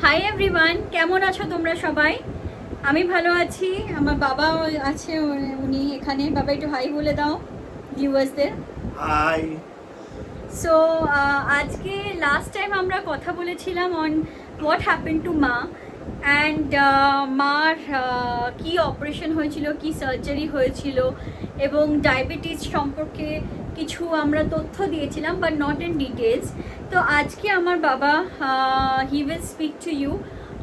Hi everyone, কেমন আছো তোমরা সবাই? আমি ভালো আছি। আমার বাবা আছে, উনি এখানে। বাবা একটু হাই বলে দাও ভিউয়ার্সদের। হাই। সো আজকে লাস্ট টাইম আমরা কথা বলেছিলাম অন হোয়াট হ্যাপেন টু মা অ্যান্ড মার কি অপারেশন হয়েছিল, কি সার্জারি হয়েছিল এবং ডায়াবেটিস সম্পর্কে কিছু আমরা তথ্য দিয়েছিলাম, বাট নট ইন ডিটেলস। তো আজকে আমার বাবা he will speak to you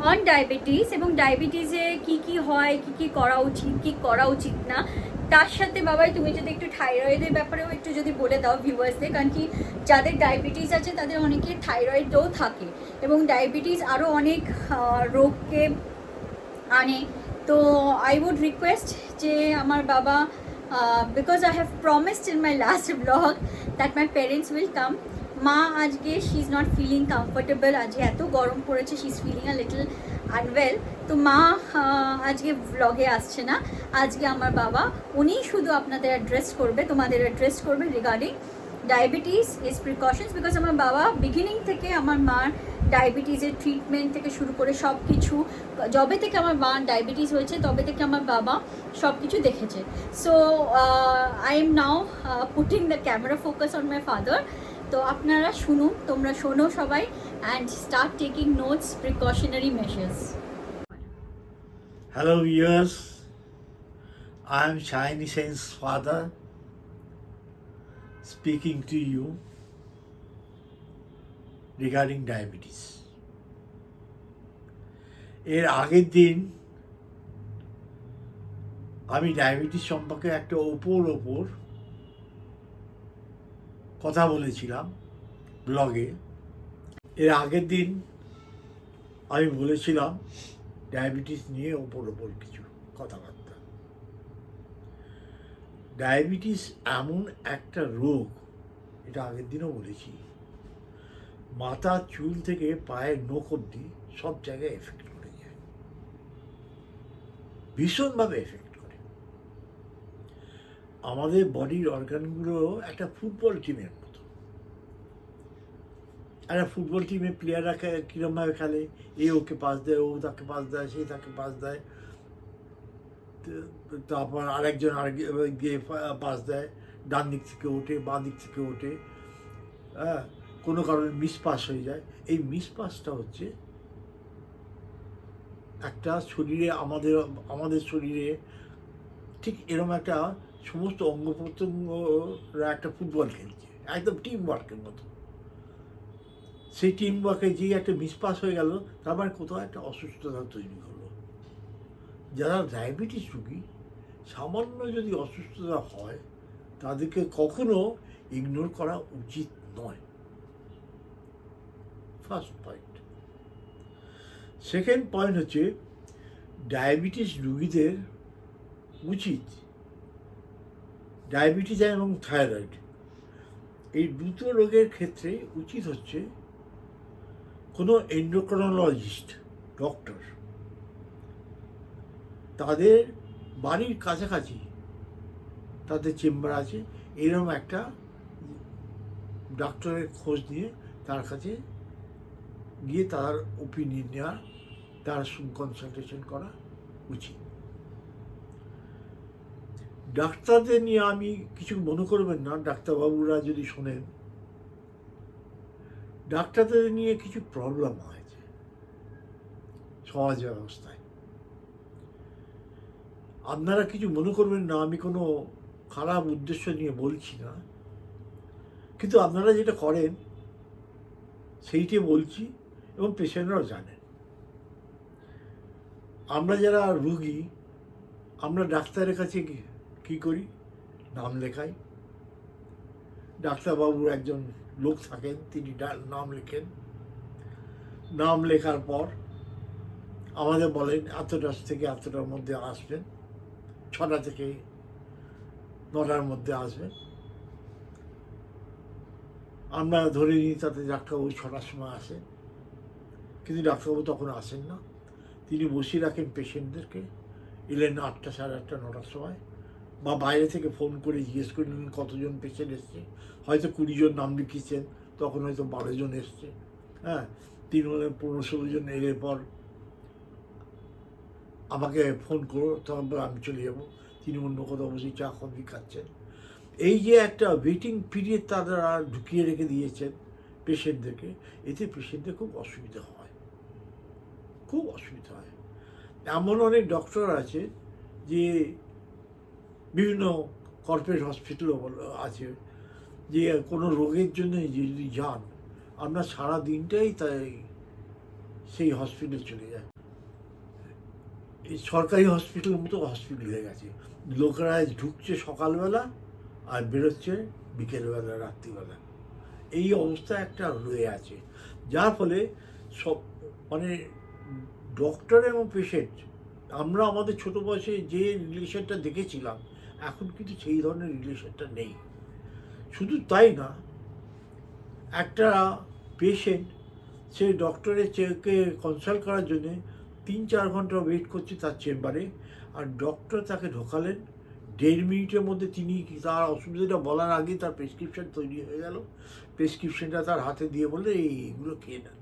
on diabetes এবং ডায়াবেটিসে কি কি হয়, কি কি করা উচিত, কি করা উচিত না। তার সাথে বাবাই তুমি যদি একটু থাইরয়েডের ব্যাপারেও একটু যদি বলে দাও ভিউয়ার্সদের, কারণ কি যাদের ডায়াবেটিস আছে তাদের অনেকের থাইরয়েডও থাকে এবং ডায়াবেটিস আরও অনেক রোগকে আনে। তো আই উড রিকোয়েস্ট যে আমার বাবা, because I have promised in my last blog that my parents will come. মা আজকে she is not feeling comfortable, আজকে এত গরম পড়েছে, she is feeling a little unwell. তো মা আজকে ব্লগে আসছে না। আজকে আমার বাবা উনি শুধু আপনাদের অ্যাড্রেস করবে, তোমাদের অ্যাড্রেস করবে regarding diabetes is precautions. Because আমার বাবা বিগিনিং থেকে আমার মার ডায়াবেটিসের ট্রিটমেন্ট থেকে শুরু করে সব কিছু, যবে থেকে আমার মা ডায়াবেটিস হয়েছে তবে থেকে আমার বাবা সব কিছু দেখেছে। So I am now putting the camera focus on my father. তো আপনারা শুনুন, তোমরা শোনো সবাই, and start taking notes, precautionary measures. Hello viewers, I am Shiny Sen's father speaking to you regarding diabetes. এর আগের দিন আমি ডায়াবেটিস সম্পর্কে একটা ওপর কথা বলেছিলাম ব্লগে। এর আগের দিন আমি বলেছিলাম ডায়াবেটিস নিয়ে ওপর কিছু কথাবার্তা। ডায়াবেটিস এমন একটা রোগ, এটা আগের দিনও বলেছি, মাথার চুল থেকে পায়ের নখ অবধি সব জায়গায় এফেক্ট করে যায়, ভীষণভাবে এফেক্ট করে। আমাদের বডির অর্গানগুলো একটা ফুটবল টিমের মতো। একটা ফুটবল টিমের প্লেয়াররা কীরকমভাবে খেলে, এ ওকে পাস দেয়, ও তাকে পাস দেয়, সে তাকে পাস দেয়, তারপর আরেকজন গিয়ে পাস দেয়, ডান দিক থেকে ওঠে, বাঁ দিক থেকে ওঠে, হ্যাঁ, কোনো কারণে মিস পাস হয়ে যায়। এই মিস পাসটা হচ্ছে একটা শরীরে, আমাদের শরীরে ঠিক এরকম একটা সমস্ত অঙ্গ প্রত্যঙ্গরা একটা ফুটবল খেলছে, একদম টিম ওয়ার্কের মতো। সেই টিম ওয়ার্কে যে একটা মিস পাস হয়ে গেল, তার মানে কোথাও একটা অসুস্থতা তৈরি হলো। যারা ডায়াবেটিস রোগী, সামান্য যদি অসুস্থতা হয় তাদেরকে কখনো ইগনোর করা উচিত নয়, ফার্স্ট পয়েন্ট। সেকেন্ড পয়েন্ট হচ্ছে ডায়াবেটিস রোগীদের উচিত, ডায়াবেটিস এবং থাইরয়েড এই দুটো রোগের ক্ষেত্রে উচিত হচ্ছে কোনো এন্ডোক্রিনোলজিস্ট ডক্টর, তাদের বাড়ির কাছাকাছি তাদের চেম্বার আছে, এরকম একটা ডাক্তারের খোঁজ নিয়ে তার কাছে গিয়ে তার ওপিনিয়ন নেওয়া, তার কনসালটেশন করা উচিত। ডাক্তারদের নিয়ে আমি কিছু মনে করবেন না, ডাক্তারবাবুরা যদি শোনেন, ডাক্তারদের নিয়ে কিছু প্রবলেম হয়েছে সমাজ ব্যবস্থায়। আপনারা কিছু মনে করবেন না, আমি কোনো খারাপ উদ্দেশ্য নিয়ে বলছি না, কিন্তু আপনারা যেটা করেন সেইটি বলছি এবং পেশেন্টরাও জানেন। আমরা যারা রুগী, আমরা ডাক্তারের কাছে কী করি, নাম লেখাই। ডাক্তারবাবুর একজন লোক থাকেন, তিনি নাম লেখেন। নাম লেখার পর আমাদের বলেন এতটা থেকে এতটার মধ্যে আসবেন, 6টা থেকে 9টার মধ্যে আসবেন। আমরা ধরে নিই তাতে ডাক্তারবাবু 6টার সময় আসেন, কিন্তু ডাক্তারবাবু তখন আসেন না। তিনি বসিয়ে রাখেন পেশেন্টদেরকে, এলেন 8টা, 8:30, 9টার সময়, বা বাইরে থেকে ফোন করে জিজ্ঞেস করে নিন কতজন পেশেন্ট এসছে। হয়তো 20 জন নাম লিখিয়েছেন, তখন হয়তো 12 জন এসছে, হ্যাঁ। তিনি বললেন 15-16 জন এলে পর আমাকে ফোন করো, তখন আমি চলে যাব। তিনি অন্য কোথাও বসে চা কফি খাচ্ছেন। এই যে একটা ওয়েটিং পিরিয়ড তারা ঢুকিয়ে রেখে দিয়েছেন পেশেন্টদেরকে, এতে পেশেন্টদের খুব অসুবিধা হয়, খুব অসুবিধা হয়। এমন অনেক ডক্টর আছে যে বিভিন্ন কর্পোরেট হসপিটালও আছে, যে কোনো রোগের জন্য যদি যান আপনার সারা দিনটাই তাই সেই হসপিটালে চলে যায়। এই সরকারি হসপিটালের মতো হসপিটাল হয়ে গেছে। লোকেরা ঢুকছে সকালবেলা আর বেরোচ্ছে বিকেলবেলা, রাত্রিবেলা। এই অবস্থা একটা রয়ে আছে, যার ফলে সব মানে ডক্টর এবং পেশেন্ট, আমরা আমাদের ছোটো বয়সে যে রিলেশনটা দেখেছিলাম এখন কিন্তু সেই ধরনের রিলেশনটা নেই। শুধু তাই না, একটা পেশেন্ট সে ডক্টরের কে কনসাল্ট করার জন্যে 3-4 ঘন্টা ওয়েট করছে তার চেম্বারে, আর ডক্টর তাকে ঢোকালেন 1.5 মিনিটের মধ্যে, তিনি তার অসুবিধাটা বলার আগেই তার প্রেসক্রিপশন তৈরি হয়ে গেল। প্রেসক্রিপশনটা তার হাতে দিয়ে বললে এইগুলো খেয়ে নেন।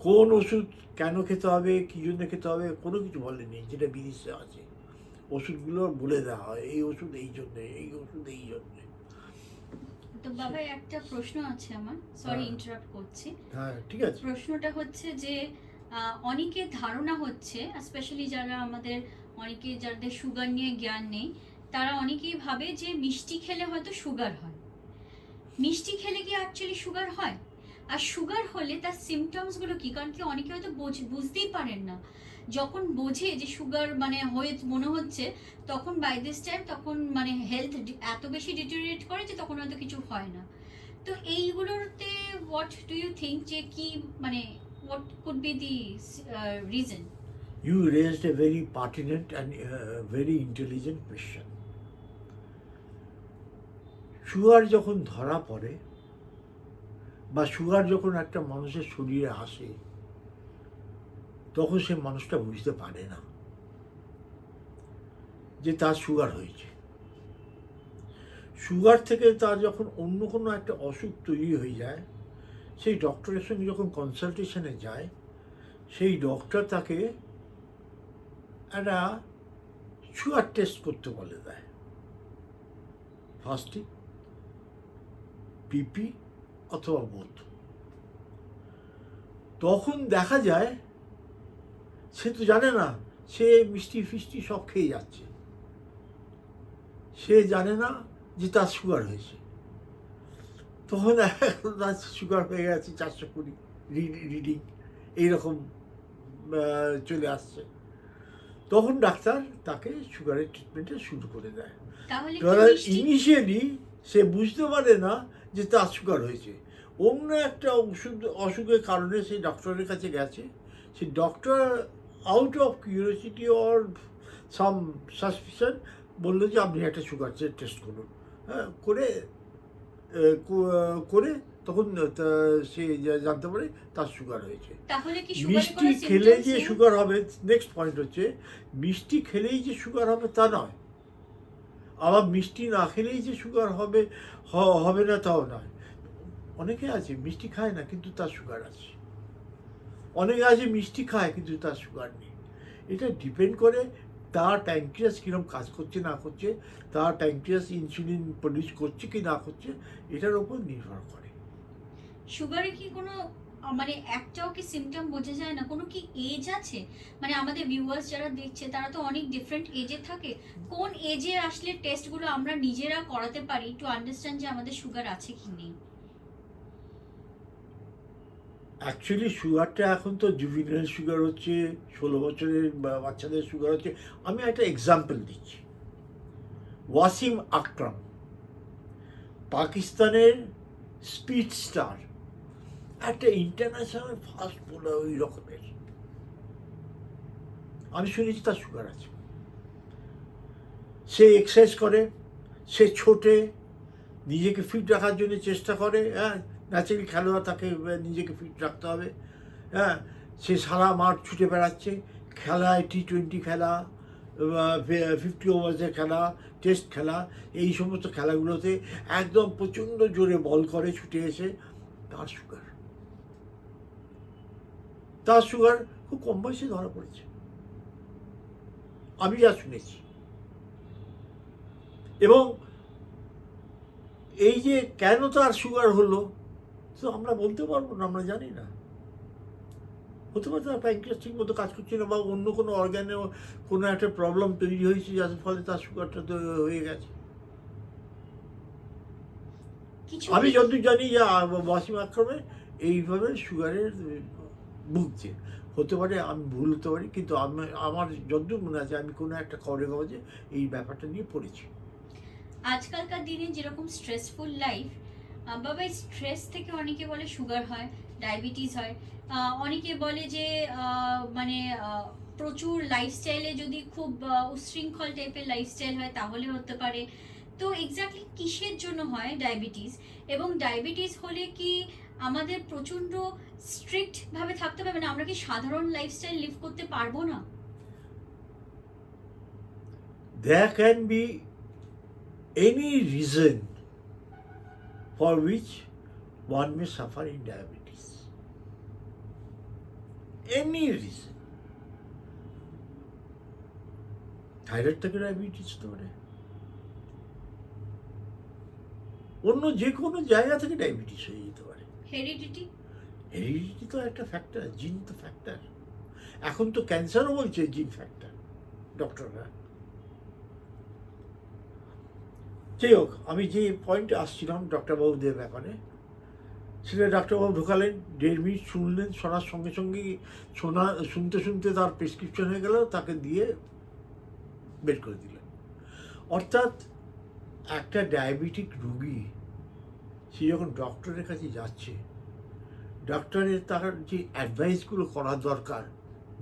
কোন ওষুধ কেন খেতে হবে, কী জন্য খেতে হবে, কোনো কিছু বলেনি, যেটা বিদেশে আছে ওষুধগুলো বলে দেওয়া হয়, এই ওষুধ এই জন্যে, এই ওষুধ এই জন্যে। তো বাবা একটা প্রশ্ন আছে আমার, সরি হ্যাঁ। ইন্টারাপ্ট করছি। হ্যাঁ ঠিক আছে। প্রশ্নটা হচ্ছে যে অনেকের ধারণা হচ্ছে, স্পেশালি যারা আমাদের অনেকে যাদের সুগার নিয়ে জ্ঞান নেই, তারা অনেকেই ভাবে যে মিষ্টি খেলে হয়তো সুগার হয়। মিষ্টি খেলে কি অ্যাকচুয়ালি সুগার হয়? আর সুগার হলে তার সিমটমসগুলো কি? কারণ কি অনেকে হয়তো বুঝতেই পারেন না, যখন বোঝে যে সুগার মানে হয়ে মনে হচ্ছে, তখন বাই দিস টাইম তখন মানে হেলথ এত বেশি ডিটেরিয়েট করে যে তখন হয়তো কিছু হয় না। তো এইগুলোতে হোয়াট ডু ইউ থিঙ্ক, যে কি মানে what could be the reason? You raised a very pertinent and very intelligent question. Sugar যখন ধরা পড়ে বা সুগার যখন একটা মানুষের শরীরে আসে, তখন সে মানুষটা বুঝতে পারে না যে তার সুগার হয়েছে। সুগার থেকে তার যখন অন্য কোনো একটা অসুখ তৈরি হয়ে যায়, সেই ডক্টরের সঙ্গে যখন কনসালটেশনে যায়, সেই ডক্টর তাকে একটা সুগার টেস্ট করতে বলে দেয়, ফাস্টিং, পিপি অথবা বোধ। তখন দেখা যায় সে তো জানে না, সে মিষ্টি ফিষ্টি সব খেয়ে যাচ্ছে, সে জানে না যে তার সুগার হয়েছে। তখন তার সুগার হয়ে গেছে 420 রিডিং, এইরকম চলে আসছে। তখন ডাক্তার তাকে সুগারের ট্রিটমেন্টে শুরু করে দেয়। তাহলে ইনিশিয়ালি সে বুঝতে পারে না যে তার সুগার হয়েছে, অন্য একটা অসুখের কারণে সে ডক্টরের কাছে গেছে। সে doctor out of curiosity or some suspicion বললো যে আপনি একটা সুগার টেস্ট করুন। হ্যাঁ, করে তখন সে জানতে পারে তার সুগার হয়েছে। মিষ্টি খেলে যে সুগার হবে, নেক্সট পয়েন্ট হচ্ছে, মিষ্টি খেলেই যে সুগার হবে তা নয়, আবার মিষ্টি না খেলেই যে সুগার হবে না তাও নয়। অনেকে আছে মিষ্টি খায় না কিন্তু তার সুগার আছে, অনেকে আছে মিষ্টি খায় কিন্তু তার সুগার নেই। এটা ডিপেন্ড করে তার প্যানক্রিয়াস কীরকম কাজ করছে না করছে, তার প্যানক্রিয়াস ইনসুলিন প্রডিউস করছে কি না করছে, এটার উপর নির্ভর করে। সুগারে কি কোনো মানে একটাও কি সিমটম বোঝা যায় না? কোনো কি এজ আছে? মানে আমাদের ভিউয়ার্স যারা দেখছে তারা তো অনেক ডিফারেন্ট এজে থাকে, কোন এজে আসলে টেস্টগুলো আমরা নিজেরা করাতে পারি টু আন্ডারস্ট্যান্ড যে আমাদের সুগার আছে কি নেই? অ্যাকচুয়ালি সুগারটা এখন তো জুভিনাইল সুগার হচ্ছে, 16 বছরের বাচ্চাদের সুগার হচ্ছে। আমি একটা এক্সাম্পল দিচ্ছি। ওয়াসিম আকরাম, পাকিস্তানের স্পিড স্টার, একটা ইন্টারন্যাশনাল ফাস্ট বোলার ওই রকমের। আমি শুনেছি তার সুগার আছে। সে এক্সারসাইজ করে, সে ছোটে, নিজেকে ফিট রাখার জন্য চেষ্টা করে। হ্যাঁ, ন্যাচারালি খেলোয়াড়, তাকে নিজেকে ফিট রাখতে হবে। হ্যাঁ, সে সারা মাঠ ছুটে বেড়াচ্ছে, খেলায় T20 খেলা, 50 ওভার্সের খেলা, টেস্ট খেলা, এই সমস্ত খেলাগুলোতে একদম প্রচণ্ড জোরে বল করে ছুটে এসে, তার সুগার। তার সুগার খুব কম বয়সে ধরা পড়েছে, আমি যা শুনেছি। এবং এই যে কেন তার সুগার হলো তো আমরা বলতে পারবো না, আমরা জানি না। হতে পারে তার প্যানক্রিয়াস ঠিক মতো কাজ করছে না, বা অন্য কোনো অর্গানে কোনো একটা প্রবলেম তৈরি হয়েছে যার ফলে তার সুগারটা তো হয়ে গেছে। আমি যতদূর জানি যে ওয়াসিম আকরামে এইভাবে সুগারের ভুগছে। হতে পারে আমি ভুল হতে পারি, কিন্তু আমার যতদূর মনে আছে আমি কোনো একটা খবরের কাগজে এই ব্যাপারটা নিয়ে পড়েছি। আজকালকার দিনে যেরকম স্ট্রেসফুল লাইফ, বাবা স্ট্রেস থেকে অনেকে বলে সুগার হয়, ডায়াবেটিস হয়, অনেকে বলে যে মানে প্রচুর লাইফস্টাইলে যদি খুব উচ্ছৃঙ্খল টাইপের লাইফস্টাইল হয় তাহলে হতে পারে। তো এক্স্যাক্টলি কিসের জন্য হয় ডায়াবেটিস, এবং ডায়াবেটিস হলে কি আমাদের প্রচন্ড স্ট্রিক্ট ভাবে থাকতে হবে, মানে আমরা কি সাধারণ লাইফস্টাইল লিভ করতে পারবো না? There can be any reason for which one may suffer in diabetes. Any reason. Thyroid থেকে ডায়াবেটিস হতে পারে, অন্য যে কোনো জায়গা থেকে ডায়াবেটিস হয়ে যেতে পারে। হেরিডিটি? হেরিডিটি তো একটা ফ্যাক্টর, জিন তো ফ্যাক্টর। এখন তো ক্যান্সারও বলছে জিন ফ্যাক্টর ডক্টররা। যাই হোক, আমি যে পয়েন্টে আসছিলাম ডাক্তারবাবুদের ব্যাপারে, সেটা ডাক্তারবাবু ঢোকালেন, 1.5 মিনিট শুনলেন, শোনার সঙ্গে সঙ্গেই শুনতে শুনতে তার প্রেসক্রিপশন হয়ে গেল, তাকে দিয়ে বের করে দিলেন। অর্থাৎ একটা ডায়াবেটিক রোগী সে যখন ডক্টরের কাছে যাচ্ছে, ডক্টরের তার যে অ্যাডভাইসগুলো করা দরকার,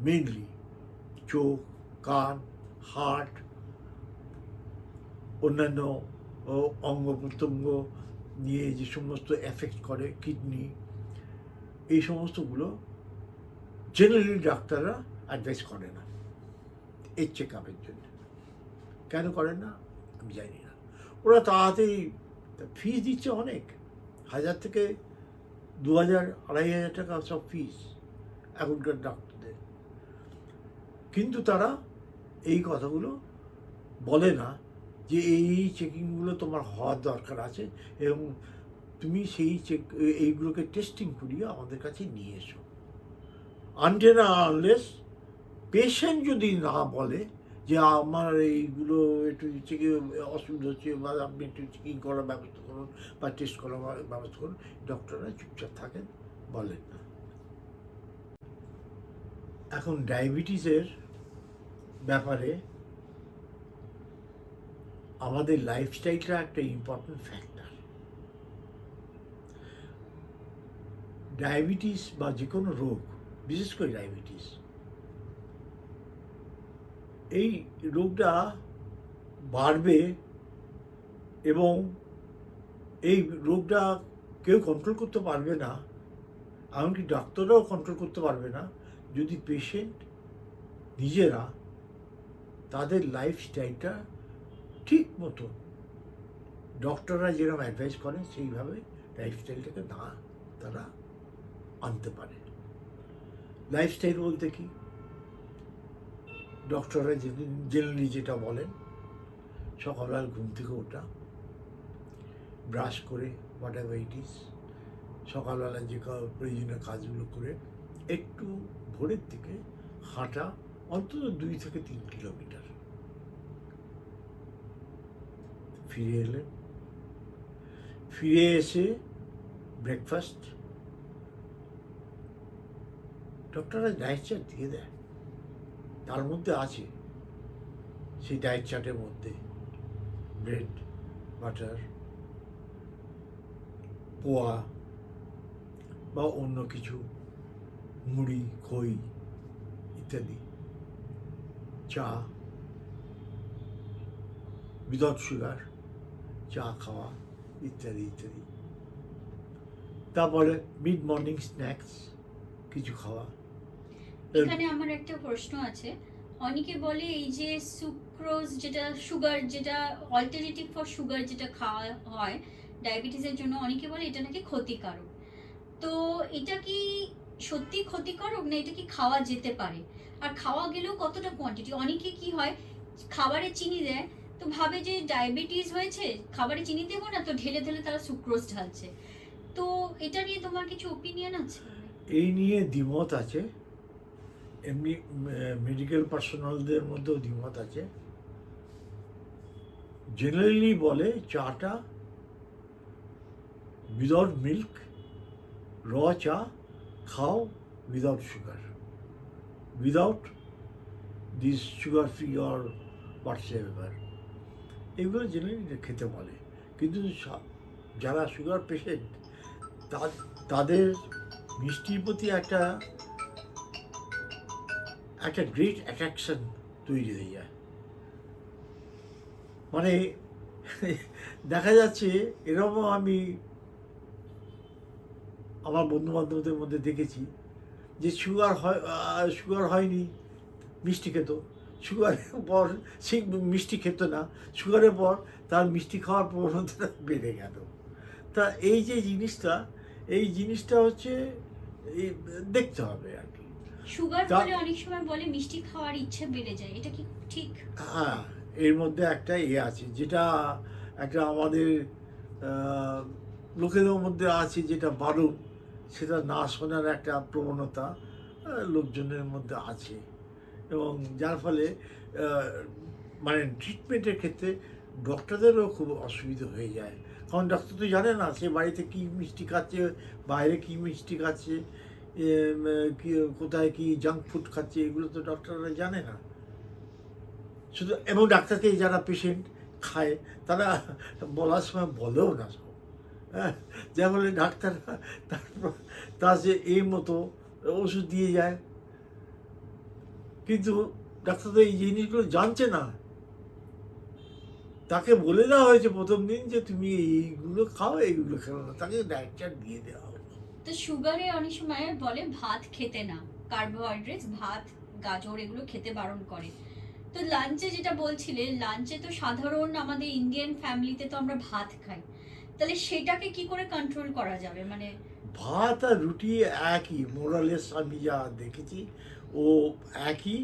মেনলি চোখ, কান, হার্ট, অন্যান্য অঙ্গ প্রত্যঙ্গ নিয়ে যে সমস্ত এফেক্ট করে, কিডনি, এই সমস্তগুলো জেনারেলি ডাক্তাররা অ্যাডভাইস করে না এই চেক আপের জন্য। কেন করেন না আমি জানি না। ওরা তাড়াতাড়ি ফিস দিচ্ছে অনেক, 1000 থেকে 2000, 2500 টাকা সব ফিস এখনকার ডাক্তারদের। কিন্তু তারা এই কথাগুলো বলে না যে এই চেকিংগুলো তোমার হওয়ার দরকার আছে, এবং তুমি সেই এইগুলোকে টেস্টিং করিয়ে আমাদের কাছে নিয়ে এসো। আনটিল আনলেস পেশেন্ট যদি না বলে যে আমার এইগুলো একটু অসুবিধা হচ্ছে, বা আপনি একটু চেকিং করার ব্যবস্থা করুন বা টেস্ট করার ব্যবস্থা করুন, ডক্টররা চুপচাপ থাকেন, বলেন না। এখন ডায়াবেটিসের ব্যাপারে আমাদের লাইফস্টাইলটা একটা ইম্পর্টেন্ট ফ্যাক্টর। ডায়াবেটিস বা যে কোনো রোগ, বিশেষ করে ডায়াবেটিস, এই রোগটা বাড়বে, এবং এই রোগটা কেউ কন্ট্রোল করতে পারবে না, এমনকি ডাক্তাররাও কন্ট্রোল করতে পারবে না, যদি পেশেন্ট নিজেরা তাদের লাইফস্টাইলটা ঠিক মতো ডক্টররা যেরকম অ্যাডভাইস করেন সেইভাবে লাইফস্টাইলটাকে না তারা আনতে পারে। লাইফস্টাইল বলতে কি, ডক্টররা জেনারেলি যেটা বলেন, সকালবেলা ঘুম থেকে ওঠা, ব্রাশ করে হোয়াট এভার ইট ইজ, সকালবেলা যে প্রয়োজনীয় কাজগুলো করে একটু ভোরের দিকে হাঁটা, অন্তত 2 থেকে 3 কিলোমিটার, ফিরে এলেন, ফিরে এসে ব্রেকফাস্ট, ডক্টররা ডায়েট চার্ট দিয়ে দেয়, তার মধ্যে আছে সেই ডায়েট চার্টের মধ্যে ব্রেড, বাটার, পোয়া বা অন্য কিছু, মুড়ি, খই ইত্যাদি, চা উইদাউট সুগার, চা খাওয়া ইত্যাদি ইত্যাদি। তারপরে মিড মর্নিং স্ন্যাক্স কিছু খাওয়া। এখানে আমার একটা প্রশ্ন আছে, অনেকে বলে এই যে সুক্রোজ, যেটা সুগার, যেটা অল্টারনেটিভ ফর সুগার যেটা খাওয়া হয় ডায়াবেটিসের জন্য, অনেকে বলে এটা নাকি ক্ষতিকারক। তো এটা কি সত্যি ক্ষতিকারক না এটা কি খাওয়া যেতে পারে, আর খাওয়া গেলেও কতটা কোয়ান্টিটি? অনেকে কি হয় খাবারে চিনি দেয় তো ভাবে যে ডায়াবেটিস হয়েছে, খাবারে চিনি দেবো না, তো ঢেলে ঢেলে তারা সুক্রোজ ঢালছে। তো এটা নিয়ে তোমার কিছু ওপিনিয়ন আছে? এই নিয়ে দ্বিমত আছে, এমনি মেডিকেল পার্সোনালদের মধ্যেও দ্বিমত আছে। জেনারেলি বলে চাটা উইদাউট মিল্ক, র চা খাও without sugar, without this sugar free or হোয়াটসএভার, এগুলো জেনারেলি খেতে বলে। কিন্তু যারা সুগার পেশেন্ট তাদের মিষ্টির প্রতি একটা গ্রেট অ্যাট্রাকশন তৈরি হয়ে যায়। মানে দেখা যাচ্ছে এরকম আমি আমার বন্ধু বান্ধবদের মধ্যে দেখেছি যে সুগার হয়নি মিষ্টি খেত, সুগারের পর সেই মিষ্টি খেত না, সুগারের পর তার মিষ্টি খাওয়ার প্রবণতা বেড়ে গেল। তা এই যে জিনিসটা হচ্ছে দেখতে হবে আর কি। সুগার বলে অনেক সময় বলে মিষ্টি খাওয়ার ইচ্ছে বেড়ে যায়, এটা কি ঠিক? হ্যাঁ, এর মধ্যে একটা আছে, যেটা একটা আমাদের লোকেদের মধ্যে আছে, যেটা বারণ, সেটা না শোনার একটা প্রবণতা লোকজনের মধ্যে আছে, এবং যার ফলে মানে ট্রিটমেন্টের ক্ষেত্রে ডক্টরদেরও খুব অসুবিধা হয়ে যায়। কারণ ডক্টর তো জানে না সে বাড়িতে কী মিষ্টি খাচ্ছে, বাইরে কী মিষ্টি খাচ্ছে, কোথায় কী জাঙ্ক ফুড খাচ্ছে, এগুলো তো ডক্টররা জানে না। শুধু এবং ডাক্তারকে যারা পেশেন্ট খায় তারা বলার সময় বলেও না সব, হ্যাঁ, যা বলে ডাক্তার তার যে এই মতো ওষুধ দিয়ে যায়, কিন্তু ডাক্তার তো এই জিনিসগুলো জানছে না। তাকে বলে দেওয়া হয়েছে প্রথম দিন যে তুমি এইগুলো খাও, এইগুলো খাও না, তাকে ডায়েট চার্ট দিয়ে দেওয়া হলো। তো সুগারে অনেক সময় বলে ভাত খেতে না, কার্বোহাইড্রেটস, ভাত, গাজর এগুলো খেতে বারণ করে। তো লাঞ্চে যেটা বলছিলে, লাঞ্চে তো সাধারণ আমাদের ইন্ডিয়ান ফ্যামিলিতে তো আমরা ভাত খাই, তাহলে সেটাকে কি করে কন্ট্রোল করা যাবে? মানে ভাত আর রুটি একই, মোরালেস আমি যা দেখেছি ও একই,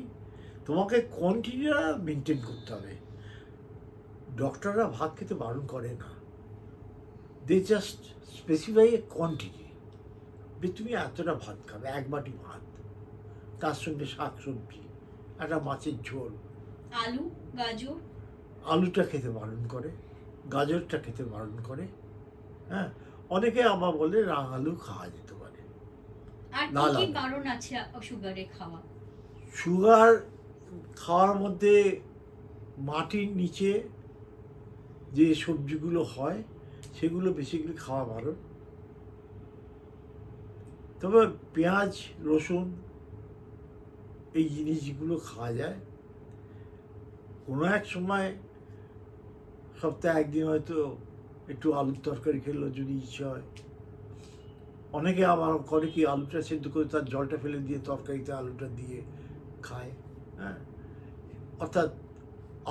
তোমাকে কোয়ান্টিটিটা মেনটেন করতে হবে। ডক্টররা ভাত খেতে বারণ করে না, they just specify a quantity, তুমি এতটা ভাত খাবে, এক বাটি ভাত, তার সঙ্গে শাকসবজি, একটা মাছের ঝোল, আলু, গাজর, আলুটা খেতে বারণ করে, গাজরটা খেতে বারণ করে। হ্যাঁ, অনেকে আবার বলে আলু খাওয়া যেতে পারে। আর কি কি বারণ আছে সুগারে খাওয়া? সুগার খাওয়ার মধ্যে মাটির নিচে যে সবজিগুলো হয় সেগুলো বেসিক্যালি খাওয়া বারণ। তবে পেঁয়াজ, রসুন এই জিনিসগুলো খাওয়া যায়। কোনো এক সময় সপ্তাহে একদিন হয়তো একটু আলুর তরকারি খেলো যদি ইচ্ছে হয়। অনেকে আবার করে কি, আলুটা সেদ্ধ করে তার জলটা ফেলে দিয়ে তরকারিতে আলুটা দিয়ে খায়। হ্যাঁ, অর্থাৎ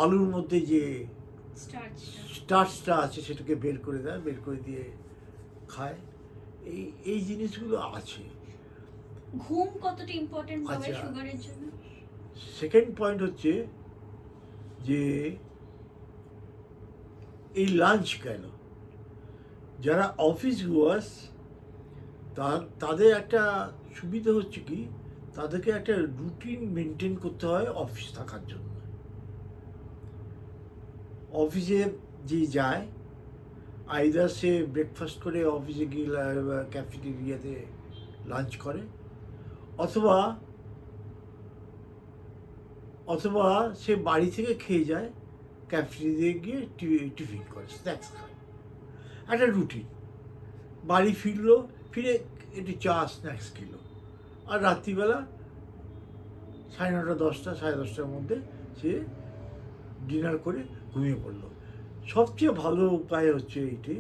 আলুর মধ্যে যে স্টার্চটা আছে সেটাকে বের করে দেয়, বের করে দিয়ে খায়। এই জিনিসগুলো আছে। ঘুম কতটা ইম্পর্টেন্ট হবে সুগারের জন্য? সেকেন্ড পয়েন্ট হচ্ছে যে এই লাঞ্চ কেন, যারা অফিস গোয়ার্স তাদের একটা সুবিধা হচ্ছে কি, তাদেরকে একটা রুটিন মেনটেন করতে হয় অফিস থাকার জন্য। অফিসে যে যায়, আইদার সে ব্রেকফাস্ট করে অফিসে গিয়ে ক্যাফেটেরিয়াতে লাঞ্চ করে, অথবা সে বাড়ি থেকে খেয়ে যায়, ক্যাফেটেরিয়াতে গিয়ে টিফিন করে, স্ন্যাক্স খায়, একটা রুটিন। বাড়ি ফিরে একটু চা স্ন্যাক্স খেলো, আর রাত্রিবেলা 9:30, 10টা, 10:30টার মধ্যে সে ডিনার করে ঘুমিয়ে পড়লো। সবচেয়ে ভালো উপায় হচ্ছে এইটি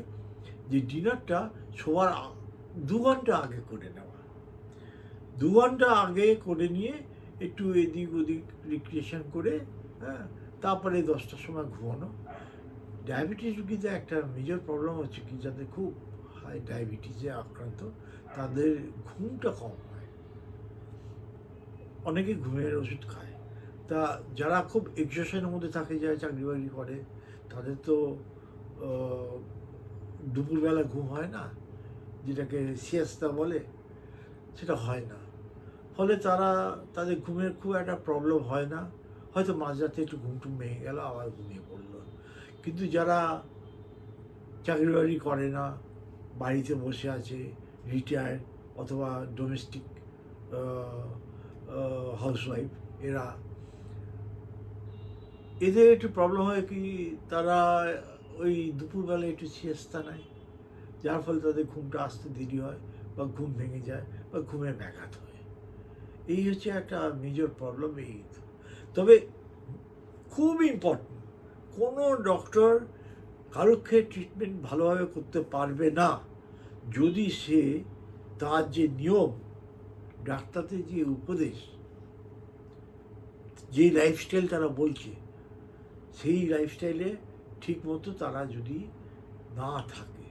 যে ডিনারটা শোয়ার 2 ঘন্টা আগে করে নেওয়া। 2 ঘন্টা আগে করে নিয়ে একটু এদিক ওদিক রিক্রিয়েশন করে, হ্যাঁ, তারপরে 10টার সময় ঘুমানো। ডায়াবেটিস রুগীদের একটা মেজর প্রবলেম হচ্ছে কি, যাদের খুব হাই ডায়াবেটিসে আক্রান্ত তাদের ঘুমটা কম হয়। অনেকে ঘুমের ওষুধ খায়। তা যারা খুব এক্সারসাইজের মধ্যে থাকে, যারা চাকরি বাকরি করে, তাদের তো দুপুরবেলা ঘুম হয় না, যেটাকে সিয়েস্তা বলে, সেটা হয় না। ফলে তাদের ঘুমের খুব একটা প্রবলেম হয় না, হয়তো মাঝরাতে একটু ঘুমটুম ভেঙে গেল, আবার ঘুমিয়ে পড়লো। কিন্তু যারা চাকরি বাকরি করে না, বাড়িতে বসে আছে, রিটায়ার্ড অথবা ডোমেস্টিক হাউসওয়াইফ, এদের একটু প্রবলেম হয় কি, তারা ওই দুপুরবেলা একটু সিয়েস্তা নেয়, যার ফলে তাদের ঘুমটা আসতে দেরি হয়, বা ঘুম ভেঙে যায়, বা ঘুমের ব্যাঘাত হয়। এই হচ্ছে একটা মেজর প্রবলেম। তবে খুব ইম্পর্টেন্ট, কোনো ডক্টর কারোকে ট্রিটমেন্ট ভালোভাবে করতে পারবে না যদি সে তার যে নিয়ম, ডাক্তারদের যে উপদেশ, যে লাইফস্টাইল তারা বলছে, সেই লাইফস্টাইলে ঠিক মতো তারা যদি না থাকে,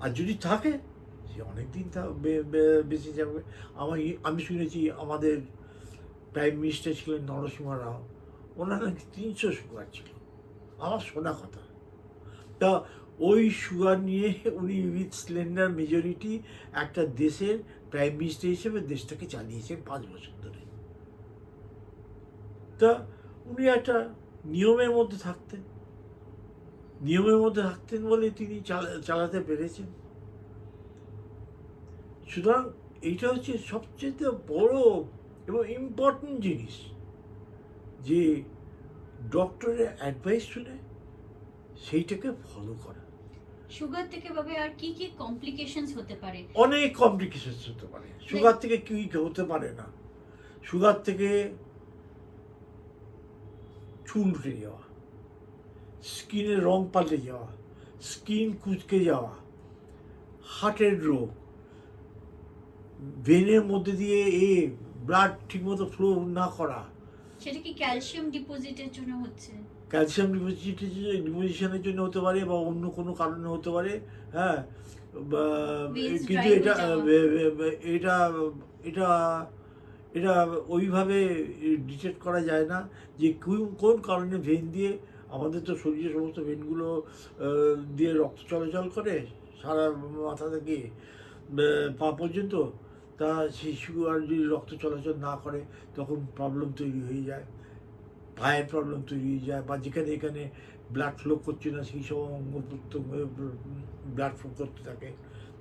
আর যদি থাকে সে অনেক দিন বেঁচে যাবে। আমি শুনেছি আমাদের প্রাইম মিনিস্টার ছিলেন নরসিংহ রাও, ওনার নাকি 300 সুগার ছিল, আমার শোনা কথা। তা ওই সুগার নিয়ে উনি উইথ স্লেন্ডার মেজরিটি একটা দেশের প্রাইম মিনিস্টার হিসেবে দেশটাকে চালিয়েছেন 5 বছর ধরে। তা উনি একটা নিয়মের মধ্যে থাকতেন বলে তিনি চালাতে পেরেছেন। সুতরাং এইটা হচ্ছে সবচেয়ে বড় এবং ইম্পর্টেন্ট জিনিস, যে ডক্টরের অ্যাডভাইস শুনে সেইটাকে ফলো করা। সুগার থেকে ভাবে আর কি কি কমপ্লিকেশনস হতে পারে? অনেক কমপ্লিকেশনস হতে পারে। সুগার থেকে কি হতে পারে না? সুগার থেকে চুল উঠে যাওয়া, স্কিনের রং পাল্টে যাওয়া, স্কিন কুঁচকে যাওয়া, হার্টের রোগ, ভেনের মধ্যে দিয়ে ব্লাড ঠিকমতো ফ্লো না করা। সেটা কি ক্যালসিয়াম ডিপোজিটের জন্য হচ্ছে? ক্যালসিয়াম ডিপোজিশনের জন্য হতে পারে, বা অন্য কোনো কারণে হতে পারে। হ্যাঁ, কিন্তু এটা এটা এটা ওইভাবে ডিটেক্ট করা যায় না যে কোন কারণে ভেন দিয়ে, আমাদের তো শরীরের সমস্ত ভেনগুলো দিয়ে রক্ত চলাচল করে সারা মাথা থেকে পা পর্যন্ত। তা সেই সুগার যদি রক্ত চলাচল না করে, তখন প্রবলেম তৈরি হয়ে যায়, পায়ের প্রবলেম তৈরি হয়ে যায়, বা যেখানে এখানে ব্লাড ফ্লো করছে না সেই সব অঙ্গ প্রত্যঙ্গে ব্লাড ফ্লো করতে থাকে।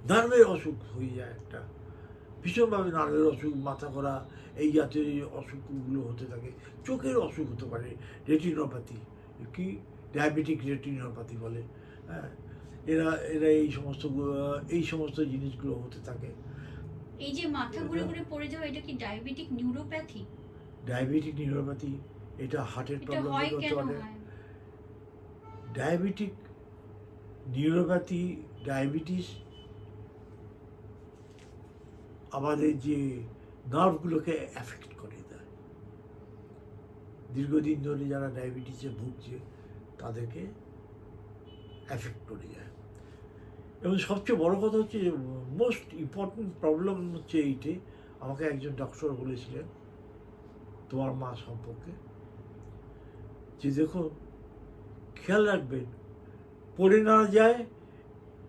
নার্ভের অসুখ হয়ে যায় একটা, ভীষণভাবে নার্ভের অসুখ, মাথা ঘোরা, এই জাতীয় অসুখগুলো হতে থাকে। চোখের অসুখ হতে পারে, রেটিনোপ্যাথি, কি ডায়াবেটিক রেটিনোপ্যাথি বলে। হ্যাঁ, এরা এই সমস্ত জিনিসগুলো হতে থাকে। এই যে মাথা ঘুরে ঘুরে পড়ে যাওয়া, এটা কি ডায়াবেটিক নিউরোপ্যাথি? ডায়াবেটিক নিউরোপ্যাথি, এটা হার্টের প্রবলেম হতে পারে। ডায়াবেটিক নিউরোপ্যাথি, ডায়াবেটিস আমাদের যে নার্ভগুলোকে অ্যাফেক্ট করে দেয়। দীর্ঘদিন ধরে যারা ডায়াবেটিসে ভুগছে তাদেরকে অ্যাফেক্ট করে যায়। এবং সবচেয়ে বড় কথা হচ্ছে, মোস্ট ইম্পর্টেন্ট প্রবলেম হচ্ছে এইটে, আমাকে একজন ডক্টর বলেছিলেন তোমার মা সম্পর্কে, যে দেখুন, খেয়াল রাখবেন পড়ে না যায়,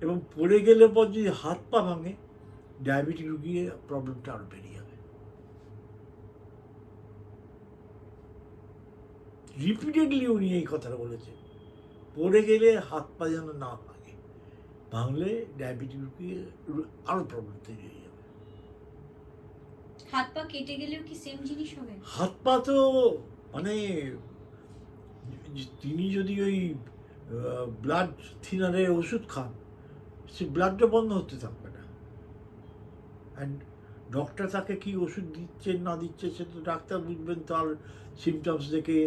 এবং পড়ে গেলে পর যদি হাত পা ভাঙে, ডায়াবেটিক রুগীর প্রবলেমটা আরও বেড়ে যাবে। রিপিটেডলি উনি এই কথাটা বলেছেন, পড়ে গেলে হাত পা যেন না ভাঙে, ভাঙলে ডায়াবেটিক রুগীর আরও প্রবলেম তৈরি হয়ে যাবে। হাত পা কেটে গেলেও কি সেম জিনিস হবে? হাত পা তো মানে, তিনি যদি ওই ব্লাড থিনারের ওষুধ খান, সে ব্লাডটা বন্ধ হতে থাকবে না। অ্যান্ড ডক্টর তাকে কি ওষুধ দিচ্ছে না দিচ্ছে, সে তো ডাক্তার বুঝবেন, তার সিমটমস দেখে,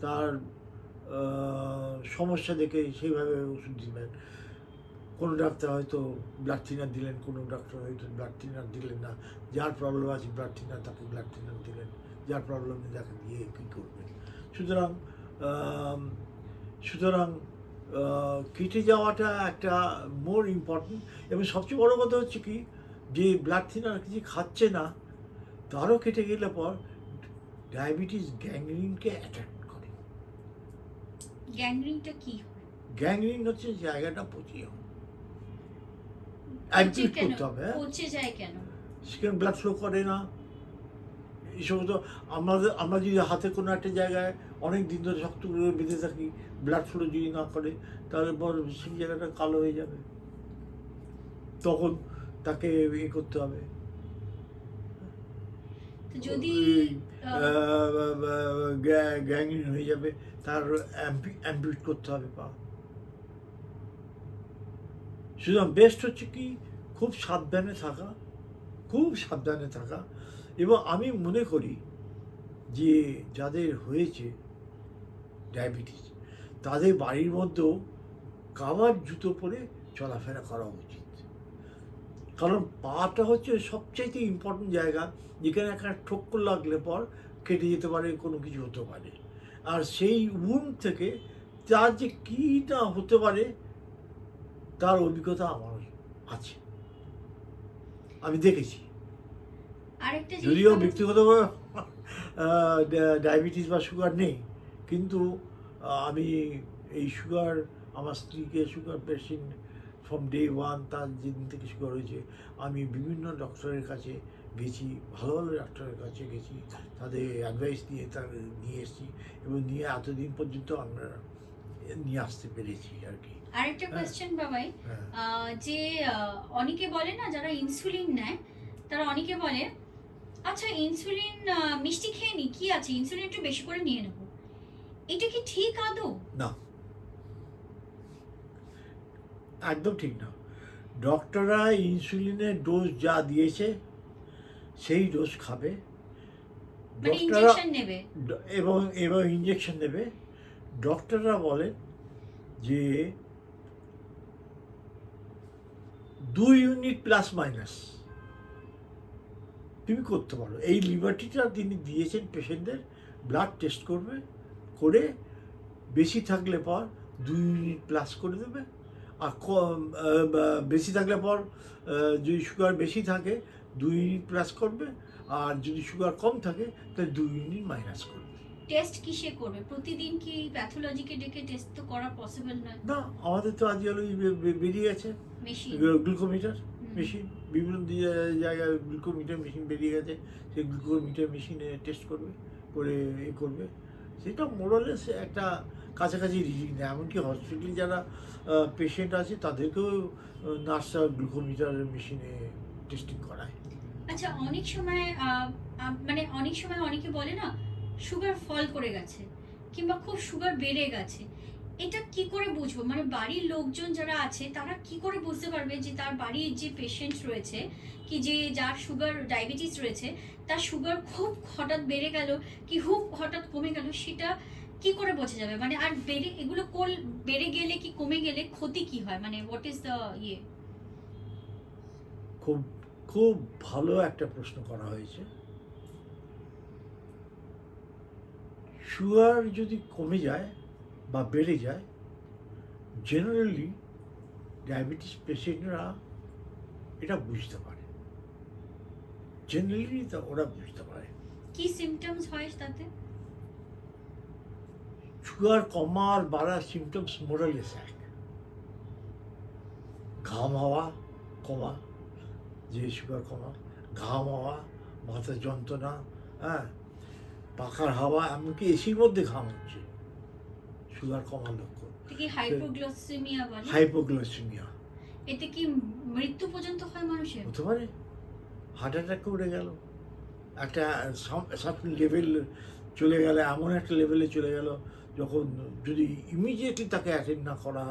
তার সমস্যা দেখে সেইভাবে ওষুধ দিবেন। কোনো ডাক্তার হয়তো ব্লাড থিনার দিলেন, কোনো ডাক্তার হয়তো ব্লাড থিনার দিলেন না। যার প্রবলেম আছে ব্লাড থিনার, তাকে ব্লাড থিনার দিলেন, যার প্রবলেম নেই তাকে দিয়ে কী করবেন। সুতরাং কেটে যাওয়াটা একটা মোর ইম্পর্টেন্ট। এবং সবচেয়ে বড় কথা হচ্ছে কি, যে ব্লাড থিনার কিছু খাচ্ছে না, তারও কেটে গেলে পর ডায়াবেটিস গ্যাংগ্রিনকে অ্যাট্রাক্ট করে। গ্যাংগ্রিনটা কি হয়? গ্যাংগ্রিন হচ্ছে জায়গাটা পচিয়ে পচে অ্যাডমিট কেন? করতে হবে। পচে যায় কেন? সেখানে ব্লাড ফ্লো করে না। এই সমস্ত আমরা যদি হাতে কোনো একটা জায়গায় অনেক দিন ধরে শক্ত করে বেঁধে থাকি, ব্লাড ফ্লো যদি না করে, তাহলে পর সেই জায়গাটা কালো হয়ে যাবে, তখন তাকে ইয়ে করতে হবে, তো যদি গ্যাংগ্রিন হয়ে যাবে, তার অ্যাম্পিউট করতে হবে পা। সুতরাং বেস্ট হচ্ছে কি খুব সাবধানে থাকা, খুব সাবধানে থাকা। এবং আমি মনে করি যে যাদের হয়েছে ডায়াবেটিস, তাদের বাড়ির মধ্যেও কাভার জুতো পরে চলাফেরা করা উচিত। কারণ পাটা হচ্ছে সবচাইতে ইম্পর্টেন্ট জায়গা, যেখানে একটা ঠক্কর লাগলে পর কেটে যেতে পারে, কোনো কিছু হতে পারে। আর সেই উন্ড থেকে তার যে কীটা হতে পারে তার অভিজ্ঞতা আমার আছে, আমি দেখেছি। আরেকটা যদিও ব্যক্তিগতভাবে ডায়াবেটিস বা সুগার নেই, কিন্তু আমি এই সুগার, আমার স্ত্রীকে sugar patient from day one, তার যেদিন থেকে সুগার হয়েছে, আমি বিভিন্ন ডক্টরের কাছে গেছি, ভালো ভালো ডাক্তারের কাছে গেছি, তাদের অ্যাডভাইস নিয়ে নিয়ে এসেছি, এবং নিয়ে এতদিন পর্যন্ত আমরা নিয়ে আসতে পেরেছি আর কি। আরেকটা কোয়েশ্চেন বাবাই, যে অনেকে বলে না যারা ইনসুলিন নেয়, তারা অনেকে বলে আচ্ছা ইনসুলিন মিষ্টি খেয়ে নি, কি আছে, ইনসুলিন একটু বেশি করে নিয়ে নেবো, এটা কি ঠিক আদৌ? না, একদম ঠিক না। ডক্টররা ইনসুলিনের ডোজ যা দিয়েছে সেই ডোজ খাবে, মানে ডক্টররা ইনজেকশন নেবে। এবং ইঞ্জেকশন নেবে। ডক্টররা বলেন যে 2 ইউনিট প্লাস মাইনাস তুমি করতে পারো। এই লিবার্টিটা তিনি দিয়েছেন পেশেন্টদের, ব্লাড টেস্ট করবে, করে বেশি থাকলে পর 2 ইউনিট প্লাস করে দেবে, আর বেশি থাকলে পর যদি সুগার বেশি থাকে 2 ইউনিট প্লাস করবে, আর যদি সুগার কম থাকে তাহলে 2 ইউনিট মাইনাস করবে। টেস্ট কিসে করবে? প্রতিদিন কি প্যাথোলজিকে ডেকে টেস্ট তো করা পসিবল নয়। না, আমাদের তো আজকাল বেরিয়ে গেছে মেশিন, গ্লুকোমিটার মেশিন, বিভিন্ন জায়গায় গ্লুকোমিটার মেশিন বেরিয়ে গেছে, সেই গ্লুকোমিটার মেশিনে টেস্ট করবে, করে এ করবে। সেটা মোরালেস একটা কাছাকাছি রিডিং নেয়। এমনকি হসপিটালে যারা পেশেন্ট আছে তাদেরকেও নার্সরা গ্লুকোমিটার মেশিনে টেস্টিং করায়। আচ্ছা অনেক সময় মানে অনেক সময় অনেকে বলে না সুগার ফল করে গেছে কিংবা খুব সুগার বেড়ে গেছে, এটা কি করে বুঝবো? মানে বাড়ির লোকজন যারা আছে তারা কি করে বুঝতে পারবে যে তার বাড়ির যে পেশেন্ট রয়েছে, কি যে যার সুগার ডায়াবেটিস রয়েছে, তার সুগার খুব হঠাৎ বেড়ে গেল কি খুব হঠাৎ কমে গেল, সেটা কি করে বোঝা যাবে? মানে আর এগুলো বেড়ে গেলে কি কমে গেলে ক্ষতি কি হয়, মানে হোয়াট ইজ দ্য ইয়ে? খুব খুব ভালো একটা প্রশ্ন করা হয়েছে। সুগার যদি কমে যায় বা বেড়ে যায়, জেনারেলি ডায়াবেটিস পেশেন্টরা এটা বুঝতে পারে, জেনারেলি ওরা বুঝতে পারে। কি সিমটমস হয় তাতে? সুগার কমার বাড়ার সিমটমস মোরালেস এক। ঘাম হওয়া কমা, যে সুগার কমা, ঘাম হওয়া, মাথা যন্ত্রণা, হ্যাঁ, পাখার হাওয়া, এমনকি এসির মধ্যে ঘাম হচ্ছে, সুগার কমার লক্ষণ। কি হাইপোগ্লাইসেমিয়া বলে? হাইপোগ্লাইসেমিয়া। এতে কি মৃত্যু পর্যন্ত হয় মানুষের? হতে পারে, হার্ট অ্যাটাক করে গেল, একটা সার্টেন লেভেল চলে গেলে, এমন একটা লেভেলে চলে গেল যখন যদি ইমিডিয়েটলি তাকে অ্যাটেন্ড না করা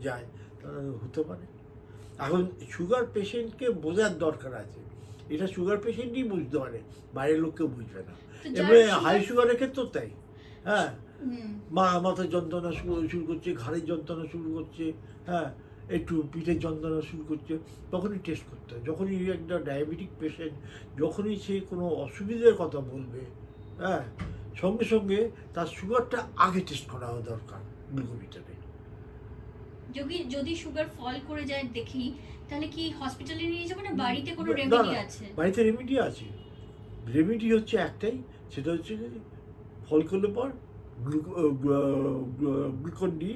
যায় তাহলে হতে পারে। এখন সুগার পেশেন্টকে বোঝার দরকার আছে, এটা সুগার পেশেন্টই বুঝতে পারে, বাইরের লোক কেউ বুঝবে না। এবারে হাই সুগারের ক্ষেত্রেও তাই, হ্যাঁ, মাথার যন্ত্রণা শুরু করছে, ঘাড়ের যন্ত্রণা শুরু করছে, হ্যাঁ, একটু পিঠের যন্ত্রণা শুরু করছে, তখনই টেস্ট করতে হয়। যখনই একটা ডায়াবেটিক পেশেন্ট যখনই সে কোনো অসুবিধার কথা বলবে, হ্যাঁ, সঙ্গে সঙ্গে তার সুগারটা আগে টেস্ট করা দরকার গ্লুকোমিটারে। যদি সুগার ফল করে যায় দেখি, তাহলে কি হসপিটালে নিয়ে যাবো না বাড়িতে কোনো রেমেডি আছে? বাড়িতে রেমেডি আছে, রেমেডি হচ্ছে একটাই, সেটা হচ্ছে ফল করলে পর গ্লুকন ডি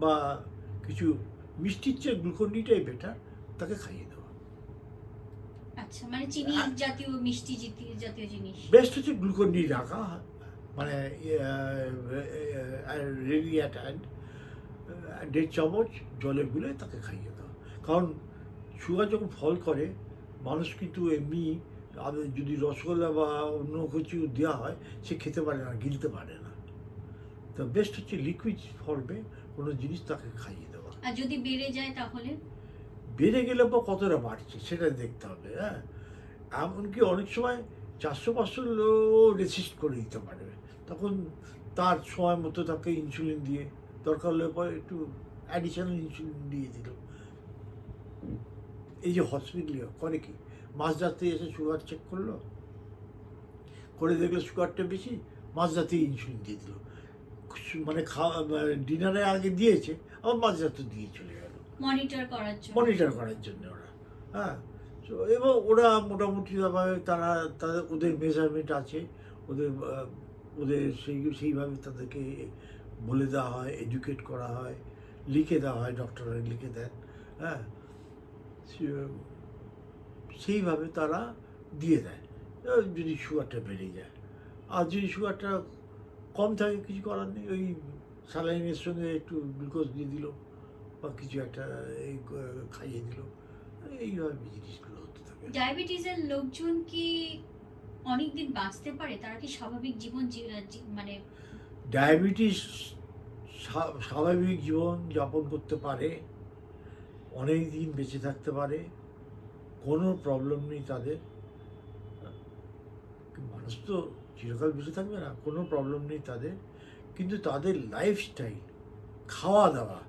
বা কিছু মিষ্টির চেয়ে গ্লুকন ডিটাই বেটার, তাকে খাইয়ে দেওয়া। আচ্ছা, মানে চিনি জাতীয় মিষ্টি জাতীয় জিনিস বেস্ট হচ্ছে গ্লুকন ডি রাখা, মানে রেডি অ্যাট হ্যান্ড, 1.5 চামচ জলে গুলে তাকে খাইয়ে দেওয়া। কারণ সুগার যখন ফল করে, মানুষ কিন্তু এমনি যদি রসগোল্লা বা অন্য কিছু দেওয়া হয় সে খেতে পারে না, গিলতে পারে না। তো বেস্ট হচ্ছে লিকুইড ফর্মে কোনো জিনিস তাকে খাইয়ে দেওয়া। আর যদি বেড়ে যায় তাহলে? বেড়ে গেলে বা কতটা বাড়ছে সেটা দেখতে হবে। হ্যাঁ, এমনকি অনেক সময় 400-500 রেসিস্ট করে দিতে পারবে, তখন তার সময় মতো তাকে ইনসুলিন দিয়ে, দরকার হলে পরে একটু অ্যাডিশনাল ইনসুলিন দিয়ে দিল। এই যে হসপিটালে করে কি, মাঝরাতে এসে সুগার চেক করলো, করে দেখলো সুগারটা বেশি, মাঝরাতে ইনসুলিন দিয়ে দিল। মানে ডিনারের আগে দিয়েছে, আবার মাঝরাতে দিয়ে চলে গেল মনিটর করার জন্য ওরা। হ্যাঁ, তো এবং ওরা মোটামুটিভাবে তাদের ওদের মেজারমেন্ট আছে, ওদের সেইভাবে তাদেরকে বলে দেওয়া হয়, এডুকেট করা হয়, লিখে দেওয়া হয়, ডক্টররা লিখে দেন। হ্যাঁ, সেইভাবে তারা দিয়ে দেয় যদি সুগারটা বেড়ে যায়। আর যদি সুগারটা কম থাকে কিছু করার নেই, ওই স্যালাইনের সঙ্গে একটু গ্লুকোজ দিয়ে দিল বা কিছু একটা এই খাইয়ে দিল, এইভাবে জিনিসগুলো হতে থাকে। ডায়াবেটিসের লোকজন কি অনেকদিন বাঁচতে পারে? তারা কি স্বাভাবিক জীবন মানে ডায়াবেটিস স্বাভাবিক জীবন যাপন করতে পারে, অনেক দিন বেঁচে থাকতে পারে, কোনো প্রবলেম নেই তাদের। মানুষ তো চিরকাল বেঁচে থাকবে না, কোনো প্রবলেম নেই তাদের। কিন্তু তাদের লাইফস্টাইল, খাওয়া দাওয়া,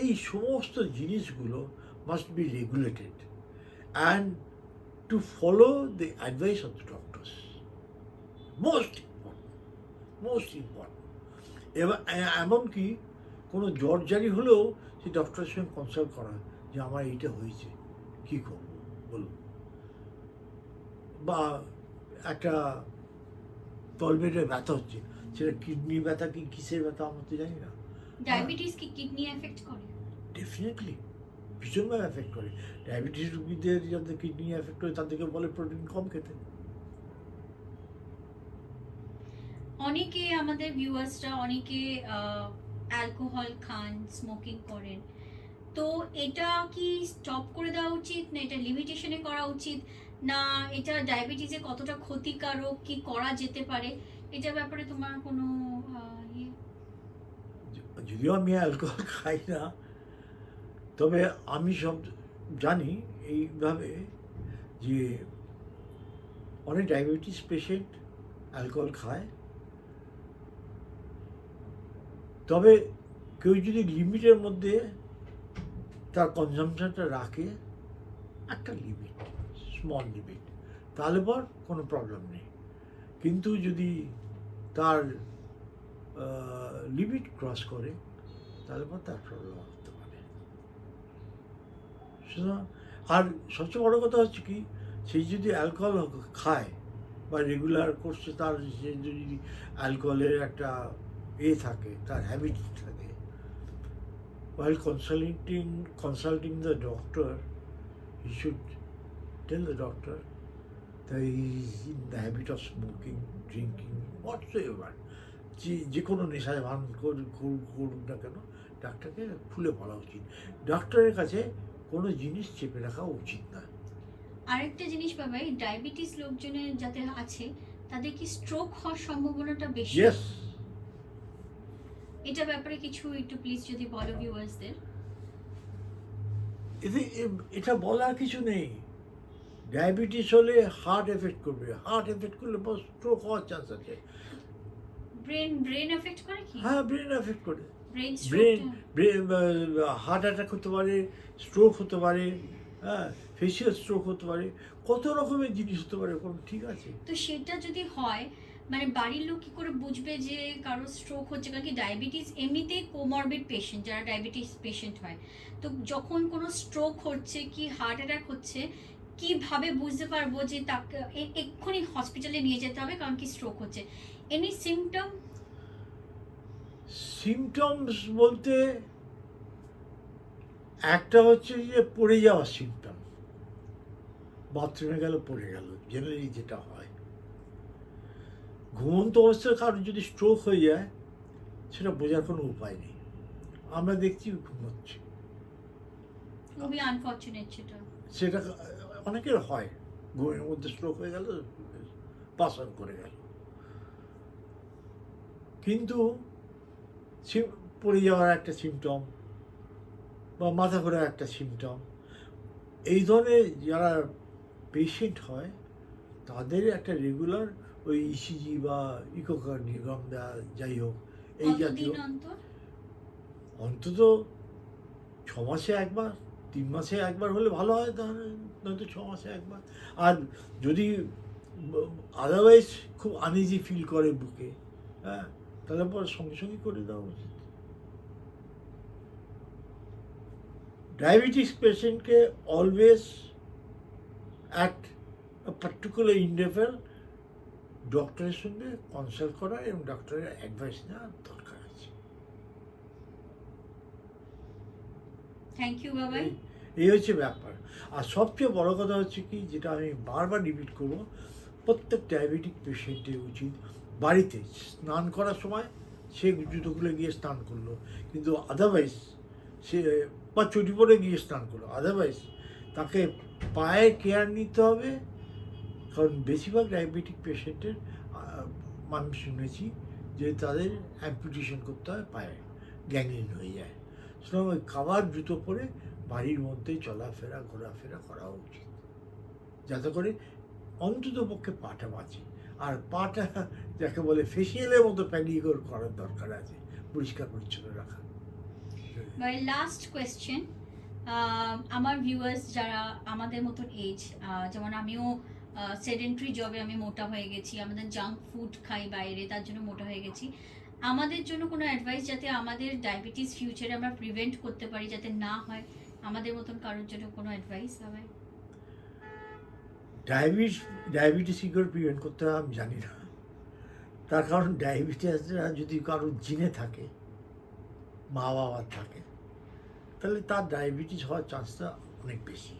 এই সমস্ত জিনিসগুলো must be regulated and to follow the advice of the doctors, most important. এবার এমনকি কোনো জ্বর জারি হলেও সেই ডক্টরের সঙ্গে কনসাল্ট করা, যে আমার এইটা হয়েছে, কী করবো বলুন। বা একটা তলপেটে ব্যথা হচ্ছে, সেটা কিডনি ব্যথা কি কিসের ব্যথা আমরা তো জানি না। ডায়াবেটিস কি কিডনি এফেক্ট করে? ডেফিনেটলি ভীষণভাবে এফেক্ট করে। ডায়াবেটিস রোগীদের যাদের কিডনি এফেক্ট করে তাদেরকে বলে প্রোটিন কম খেতে। অনেকে আমাদের ভিউয়ার্সরা অনেকে অ্যালকোহল খান, স্মোকিং করেন, তো এটা কি স্টপ করে দেওয়া উচিত, না এটা লিমিটেশনে করা উচিত, না এটা ডায়াবেটিসে কতটা ক্ষতিকারক, কি করা যেতে পারে, এটার ব্যাপারে তোমার কোনো যদিও আমি অ্যালকোহল খাই না, তবে আমি সব জানি এইভাবে যে অনেক ডায়াবেটিস পেশেন্ট অ্যালকোহল খায়, তবে কেউ যদি লিমিটের মধ্যে তার কনজামশনটা রাখে, একটা লিমিট, স্মল লিমিট, তাহলে পর কোনো প্রবলেম নেই। কিন্তু যদি তার লিমিট ক্রস করে, তাহলে পর তার প্রবলেম হতে পারে। সুতরাং আর সবচেয়ে বড় কথা হচ্ছে কি, সেই যদি অ্যালকোহল খায় বা রেগুলার করছে, তার সে যদি অ্যালকোহলের একটা থাকে, তার হ্যাবিট থাকে, while consulting the doctor, he should tell the doctor that he is in the habit of smoking, drinking, whatsoever. যে কোনো নেশায় ভান করুন না কেন, ডাক্তারকে খুলে বলা উচিত। ডাক্তারের কাছে কোনো জিনিস চেপে রাখা উচিত না। আরেকটা জিনিস বাবাই, ডায়াবেটিস লোকজনের যাদের আছে তাদের কি স্ট্রোক হওয়ার সম্ভাবনাটা বেশি? ইয়েস। এটা ব্যাপারে কিছু একটু প্লিজ যদি বলো ভিউয়ার্সদের। এটা বলার কিছু নেই। ডায়াবেটিস হলে হার্ট এফেক্ট করবে, হার্ট এফেক্ট করলে স্ট্রোক হওয়ার চান্স আছে। ব্রেন এফেক্ট করে কি? হ্যাঁ, ব্রেন এফেক্ট করে। ব্রেন হার্ট অ্যাটাক হতে পারে, স্ট্রোক হতে পারে, হ্যাঁ, ফেসিয়াল স্ট্রোক হতে পারে, কত রকমের জিনিস হতে পারে। ঠিক আছে, তো সেটা যদি হয়, মানে বাড়ির লোক কি করে বুঝবে যে কারো স্ট্রোক হচ্ছে? কারণ কি ডায়াবেটিস এমনিতেই কোমরবিড পেশেন্ট, যারা ডায়াবেটিস পেশেন্ট হয়, তো যখন কোনো স্ট্রোক হচ্ছে কি হার্ট অ্যাটাক হচ্ছে, কিভাবে বুঝতে পারবো যে তাকে এক্ষুনি হসপিটালে নিয়ে যেতে হবে কারণ কি স্ট্রোক হচ্ছে? Any symptom? সিমটমস বলতে একটা হচ্ছে যে পড়ে যাওয়ার সিমটম, বাথরুমে গেল পড়ে গেল, জেনারেলি যেটা হয়। ঘুমন্ত অবস্থায় কারোর যদি স্ট্রোক হয়ে যায় সেটা বোঝার কোনো উপায় নেই। আমরা দেখছি ঘুমোচ্ছে, খুবই আনফর্চুনেট সেটা। সেটা অনেকের হয়, ঘুমের মধ্যে স্ট্রোক হয়ে গেল, পাস অন করে গেল। কিন্তু পড়ে যাওয়ার একটা সিমটম বা মাথা ঘোরার একটা সিমটম, এই ধরনের যারা পেশেন্ট হয় তাদের একটা রেগুলার ওই ইসিজি বা ইকোকার্ডিওগ্রাম দেওয়া, যাই হোক এই জাতীয়, কতদিন অন্তর? অন্তত 6 মাসে একবার, 3 মাসে একবার হলে ভালো হয়, তাহলে নয়তো 6 মাসে একবার। আর যদি আদারওয়াইজ খুব আনইজি ফিল করে বুকে, হ্যাঁ, তাহলে পর সঙ্গে সঙ্গে করে দেওয়া উচিত। ডায়াবেটিস পেশেন্টকে অলওয়েজ অ্যাট পার্টিকুলার ইন্টারভ্যাল ডক্টরের সঙ্গে কনসাল্ট করা এবং ডক্টরের অ্যাডভাইস নেওয়ার দরকার আছে। থ্যাংক ইউ বাবাই। এই হচ্ছে ব্যাপার। আর সবচেয়ে বড় কথা হচ্ছে কি, যেটা আমি বারবার রিপিট করবো, প্রত্যেক ডায়াবেটিক পেশেন্টের উচিত বাড়িতে স্নান করার সময় সে জুতো খুলে গিয়ে স্নান করলো, কিন্তু আদারওয়াইজ সে বা চটি পরে গিয়ে স্নান করলো, আদারওয়াইজ তাকে পায়ে কেয়ার নিতে হবে। কারণ বেশিরভাগ ডায়াবেটিক পেশেন্টের আমি শুনেছি যে তাদের অ্যাম্পুটেশন করতে হয় পায়ে, গ্যাংগ্রিন হয়ে যায়। সুতরাং ওই কাভার জুতো পরে বাড়ির মধ্যে চলাফেরা ঘোরাফেরা করা উচিত, যাতে করে অন্তত পক্ষে পাটা বাঁচে। আর পাটা যাকে বলে ফেসিয়ালের মতো প্যাডিকিওর করার দরকার আছে, পরিষ্কার পরিচ্ছন্ন রাখা। বাই লাস্ট কোয়েশ্চেন, আমার ভিউয়ার্স যারা আমাদের মতন এজ, যেমন আমিও সেডেন্টারি জবে আমি মোটা হয়ে গেছি, আমাদের জাঙ্ক ফুড খাই বাইরে, তার জন্য মোটা হয়ে গেছি। আমাদের জন্য কোনো অ্যাডভাইস যাতে আমাদের ডায়াবেটিস ফিউচারে আমরা প্রিভেন্ট করতে পারি, যাতে না হয়, আমাদের মতন কারোর জন্য কোনো অ্যাডভাইস হবে? ডায়াবেটিস কী করে প্রিভেন্ট করতে হয় আমি জানি না। তার কারণ ডায়াবেটিসরা যদি কারোর জিনে থাকে, মা বাবার থাকে, তাহলে তার ডায়াবেটিস হওয়ার চান্সটা অনেক বেশি।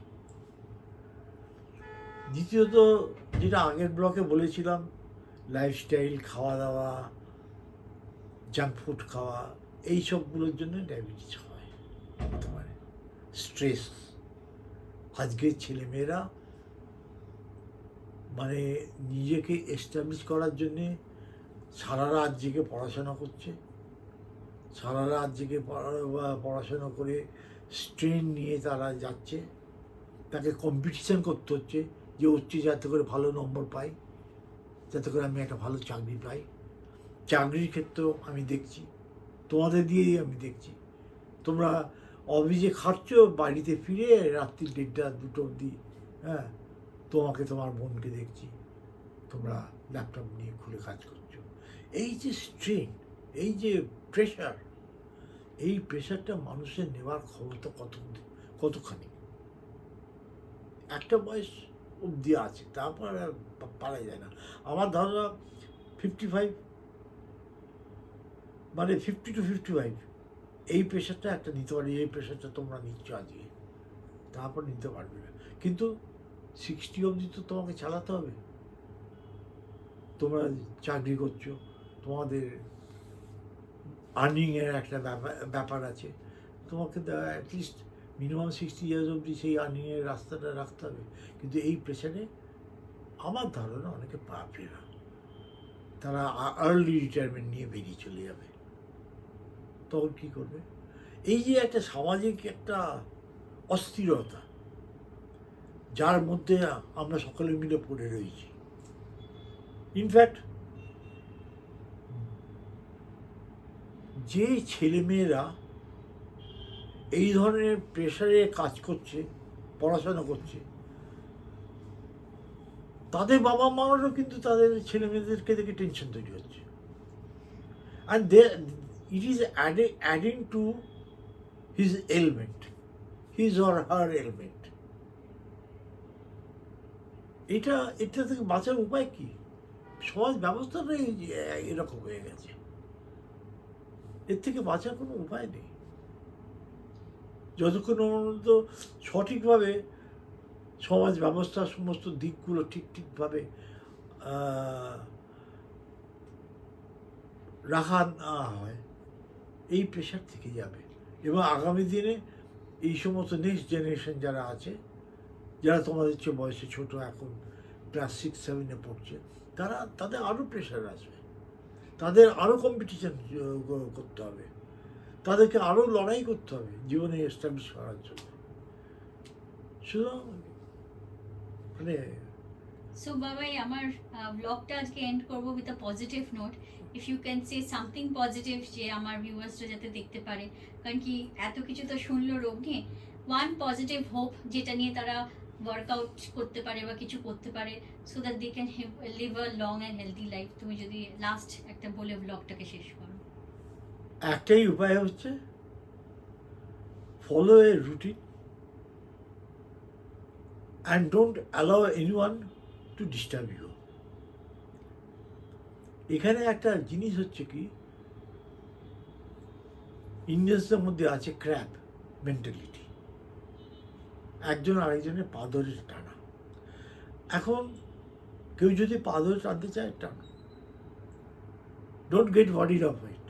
দ্বিতীয়ত, যেটা আগের ব্লকে বলেছিলাম, লাইফস্টাইল, খাওয়া দাওয়া, জাঙ্ক ফুড খাওয়া, এই সবগুলোর জন্য ডায়াবেটিস হয়, হতে পারে। স্ট্রেস, আজকের ছেলেমেয়েরা মানে নিজেকে এস্টাবলিশ করার জন্যে সারা রাত জেগে পড়াশোনা করছে, সারা রাত জেগে পড়াশোনা করে স্ট্রেন নিয়ে তারা যাচ্ছে, তাকে কম্পিটিশান করতে হচ্ছে যে হচ্ছে যাতে করে ভালো নম্বর পাই, যাতে করে আমি একটা ভালো চাকরি পাই। চাকরির ক্ষেত্রেও আমি দেখছি, তোমাদের দিয়েই আমি দেখছি, তোমরা অফিসে খাচ্ছ, বাড়িতে ফিরে রাত্রি 1:30 2টো অবধি, হ্যাঁ, তোমাকে তোমার বোনকে দেখছি তোমরা ল্যাপটপ নিয়ে খুলে কাজ করছো। এই যে স্ট্রেন, এই যে প্রেশার, এই প্রেশারটা মানুষের নেওয়ার ক্ষমতা কতখানি। একটা বয়স অবধি আছে, তারপর আর পারা যায় না। আমার ধারণা 55, মানে 50 to 55, এই প্রেশারটা একটা নিতে পারি। এই প্রেশারটা তোমরা নিচ্ছ আজকে, তারপর নিতে পারবে না। কিন্তু 60 অবধি তো তোমাকে চালাতে হবে। তোমরা চাকরি করছো, তোমাদের আর্নিংয়ের একটা ব্যাপার আছে, তোমাকে অ্যাটলিস্ট মিনিমাম 60 ইয়ার্স অবধি সেই আর্নিংয়ের রাস্তাটা রাখতে হবে। কিন্তু এই প্রেশারে আমার ধারণা অনেকে পারবে না, তারা আর্লি রিটায়ারমেন্ট নিয়ে বেরিয়ে চলে যাবে। তখন কী করবে? এই যে একটা সামাজিক একটা অস্থিরতা, যার মধ্যে আমরা সকলে মিলে পড়ে রয়েছি। ইনফ্যাক্ট যে ছেলেমেয়েরা এই ধরনের প্রেশারে কাজ করছে, পড়াশোনা করছে, তাদের বাবা মারও কিন্তু তাদের ছেলে মেয়েদেরকে দেখে টেনশন তৈরি হচ্ছে। And it is adding to his ailment, his or her ailment. এটা থেকে বাঁচার উপায় কি? সমাজ ব্যবস্থাটাই এরকম হয়ে গেছে, এর থেকে বাঁচার কোনো উপায় নেই। যতক্ষণ পর্যন্ত সঠিকভাবে সমাজ ব্যবস্থার সমস্ত দিকগুলো ঠিকভাবে রাখা না হয়, এই প্রেশার থেকে যাবে। এবং আগামী দিনে এই সমস্ত নেক্সট জেনারেশন যারা আছে, যারা তোমাদের চেয়ে বয়সে ছোট, এখন ক্লাস 6-7-এ পড়ছে, তাদের আরও প্রেশার আসবে, তাদের আরও কম্পিটিশন করতে হবে, তাদেরকে আরও লড়াই করতে হবে জীবনে এস্টাবলিশ করার জন্য। সুতরাং মানে সো বাবাই, আমার ব্লগটা আজকে এন্ড করবো with a positive note. If you can say something positive, যে আমার ভিউয়ার্সরা যাতে দেখতে পারে, কারণ কি এত কিছু তো শুনলো রোগ নিয়ে, ওয়ান পজিটিভ হোপ যেটা নিয়ে তারা ওয়ার্কআউট করতে পারে বা কিছু করতে পারে, so that they can live a long and healthy life. তুমি যদি লাস্ট একটা বলে ব্লগটাকে শেষ করো। একটাই উপায় হচ্ছে, follow a routine and don't allow anyone to disturb you. এখানে একটা জিনিস হচ্ছে কি, ইন্ডিয়ানসদের মধ্যে আছে ক্র্যাব মেন্টালিটি, একজন আরেকজনের পা ধরে টানা। এখন কেউ যদি পা ধরে টানতে চায়, টানো, don't get worried of it.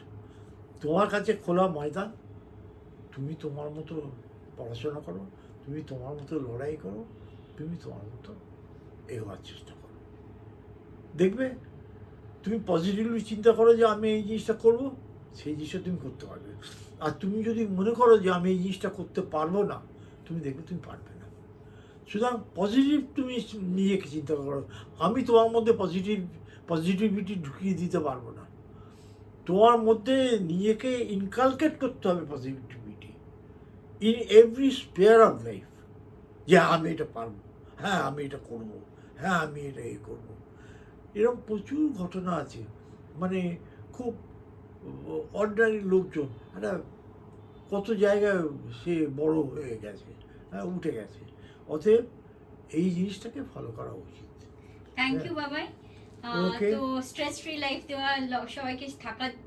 তোমার কাছে খোলা ময়দান, তুমি তোমার মতো পড়াশোনা করো, তুমি তোমার মতো লড়াই করো, তুমি তোমার মতো এগোয়ার চেষ্টা করো। দেখবে তুমি পজিটিভলি চিন্তা করো যে আমি এই জিনিসটা করবো, সেই জিনিসটা তুমি করতে পারবে। আর তুমি যদি মনে করো যে আমি এই জিনিসটা করতে পারবো না, তুমি দেখবে তুমি পারবে না। সুতরাং পজিটিভ তুমি নিজেকে চিন্তা করো। আমি তোমার মধ্যে পজিটিভিটি ঢুকিয়ে দিতে পারবো না, তোমার মধ্যে নিজেকে ইনকালকেট করতে হবে positivity in every spare of life, যে আমি এটা পারবো, হ্যাঁ আমি এটা করবো, হ্যাঁ আমি এটা করবো। এরকম প্রচুর ঘটনা আছে, মানে খুব অর্ডিনারি লোকজন, একটা কত জায়গায় সে বড় হয়ে গেছে, হ্যাঁ উঠে গেছে। অতএব এই জিনিসটাকে ফলো করা উচিত। Thank you Babai. Okay. তো স্ট্রেস ফ্রি লাইফ দেওয়া সবাইকে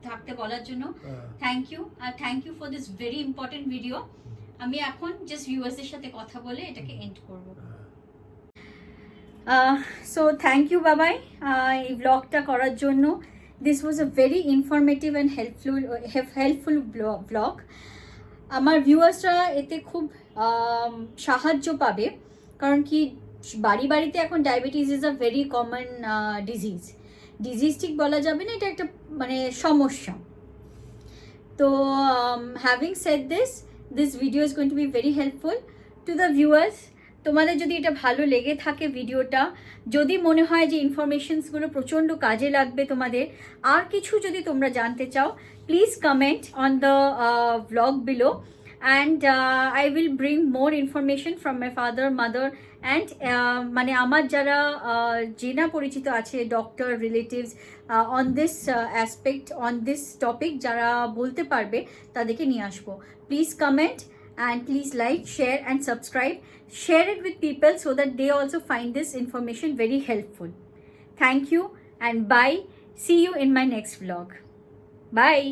থাকতে বলার জন্য হ্যাঁ। Thank you. আর thank you for this very important video. আমি এখন জাস্ট ভিউয়ার্সদের সাথে কথা বলে এটাকে এন্ড করব। সো থ্যাংক ইউ বাবাই এই ব্লগটা করার জন্য। This was a very informative and helpful blog. আমার ভিউয়ার্সরা এতে খুব সাহায্য পাবে, কারণ কি বাড়িতে এখন diabetes is a very common disease ঠিক বলা যাবে না, এটা একটা মানে সমস্যা। তো having said this video is going to be very helpful to the viewers. তোমাদের যদি এটা ভালো লেগে থাকে ভিডিওটা, যদি মনে হয় যে ইনফরমেশনসগুলো প্রচণ্ড কাজে লাগবে তোমাদের, আর কিছু যদি তোমরা জানতে চাও, please comment on the vlog below, and I will bring more information from my father, mother, and মানে আমার যারা জেনা পরিচিত আছে doctor relatives on this aspect, on this topic, যারা বলতে পারবে তাদেরকে নিয়ে আসবো। Please comment and please like, share and subscribe. Share it with people so that they also find this information very helpful. Thank you and bye. See you in my next vlog. Bye.